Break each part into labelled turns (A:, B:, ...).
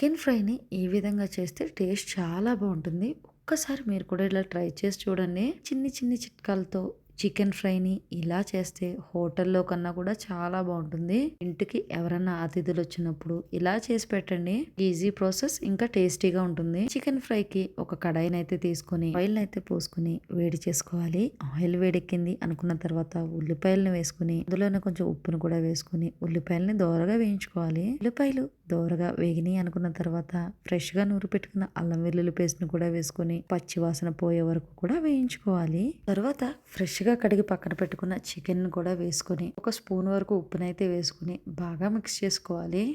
A: Chicken ఫ్రైని ఈ విధంగా చేస్తే టేస్ట్ చాలా బాగుంటుంది. ఒక్కసారి మీరు కూడా ఇలా ట్రై చేసి చూడండి. చిన్ని చిన్ని చిట్కాలతో చికెన్ ఫ్రైని ఇలా చేస్తే హోటల్లో కన్నా కూడా చాలా బాగుంటుంది. ఇంటికి ఎవరన్నా అతిథులు వచ్చినప్పుడు ఇలా చేసి పెట్టండి. ఈజీ ప్రాసెస్, ఇంకా టేస్టీగా ఉంటుంది. చికెన్ ఫ్రైకి ఒక కడాయిని అయితే తీసుకుని ఆయిల్ అయితే పోసుకుని వేడి చేసుకోవాలి. ఆయిల్ వేడెక్కింది అనుకున్న తర్వాత ఉల్లిపాయలను వేసుకుని అందులోనే కొంచెం ఉప్పును కూడా వేసుకుని ఉల్లిపాయలని దోరగా వేయించుకోవాలి. ఉల్లిపాయలు దోరగా వేగినాయి అనుకున్న తర్వాత ఫ్రెష్ గా నూరు పెట్టుకున్న అల్లం వెల్లుల్లి పేస్ట్ ను కూడా వేసుకుని పచ్చి వాసన పోయే వరకు కూడా వేయించుకోవాలి. తర్వాత ఫ్రెష్ గా కడిగి పక్కన పెట్టుకున్న చికెన్ కూడా వేసుకుని ఒక స్పూన్ వరకు ఉప్పునైతే వేసుకుని బాగా మిక్స్ చేసుకోవాలి.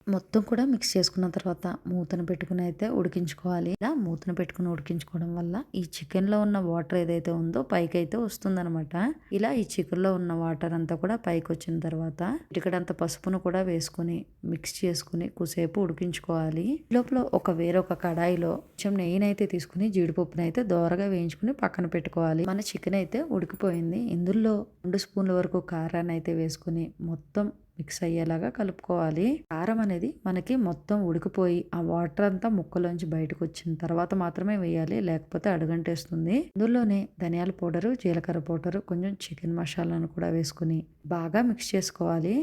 A: మొత్తం కూడా మిక్స్ చేసుకున్న తర్వాత మూతను పెట్టుకుని అయితే ఉడికించుకోవాలి. ఇలా మూతను పెట్టుకుని ఉడికించుకోవడం వల్ల ఈ చికెన్ లో ఉన్న వాటర్ ఏదైతే ఉందో పైకి అయితే వస్తుందన్నమాట. ఇలా ఈ చికెన్ లో ఉన్న వాటర్ అంతా కూడా పైకి వచ్చిన తర్వాత ఇటుకడంత పసుపును కూడా వేసుకుని మిక్స్ చేసుకుని కొద్దిసేపు ఉడికించుకోవాలి. లోపల వేరొక కడాయిలో కొంచెం నెయ్యినైతే తీసుకుని జీడిపప్పును అయితే దోరగా వేయించుకుని పక్కన పెట్టుకోవాలి. మన చికెన్ అయితే ఉడికిపోయింది. ఇందులో 2 స్పూన్ల వరకు కారాన్ని అయితే వేసుకుని మొత్తం మిక్స్ అయ్యేలాగా కలుపుకోవాలి. కారం అనేది మనకి మొత్తం ఉడికిపోయి ఆ వాటర్ అంతా ముక్కలోంచి బయటకు వచ్చిన తర్వాత మాత్రమే వేయాలి, లేకపోతే అడుగంటేస్తుంది. ఇందులోనే ధనియాల పౌడరు, జీలకర్ర పౌడరు, కొంచెం చికెన్ మసాలాను కూడా వేసుకుని బాగా మిక్స్ చేసుకోవాలి.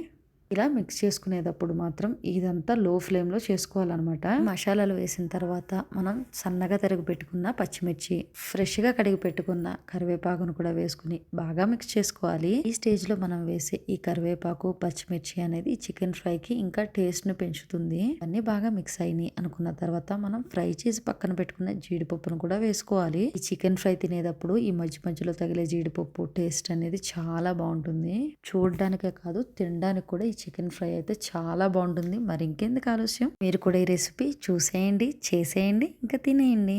A: ఇలా మిక్స్ చేసుకునేటప్పుడు మాత్రం ఇదంతా లో ఫ్లేమ్ లో చేసుకోవాలన్నమాట. మసాలాలు వేసిన తర్వాత మనం సన్నగా తరిగి పెట్టుకున్న పచ్చిమిర్చి, ఫ్రెష్ గా కడిగి పెట్టుకున్న కరివేపాకును కూడా వేసుకుని బాగా మిక్స్ చేసుకోవాలి. ఈ స్టేజ్ లో మనం వేసే ఈ కరివేపాకు, పచ్చిమిర్చి అనేది చికెన్ ఫ్రై కి ఇంకా టేస్ట్ ను పెంచుతుంది. అన్ని బాగా మిక్స్ అయినాయి అనుకున్న తర్వాత మనం ఫ్రై చేసి పక్కన పెట్టుకున్న జీడిపప్పును కూడా వేసుకోవాలి. ఈ చికెన్ ఫ్రై తినేటప్పుడు ఈ మధ్య మధ్యలో తగిలే జీడిపప్పు టేస్ట్ అనేది చాలా బాగుంటుంది. చూడడానికే కాదు, తినడానికి కూడా చికెన్ ఫ్రై అయితే చాలా బాగుంటుంది. మరి ఇంకెందుకు ఆలస్యం, మీరు కూడా ఈ రెసిపీ చూసేయండి, చేసేయండి, ఇంకా తినేయండి.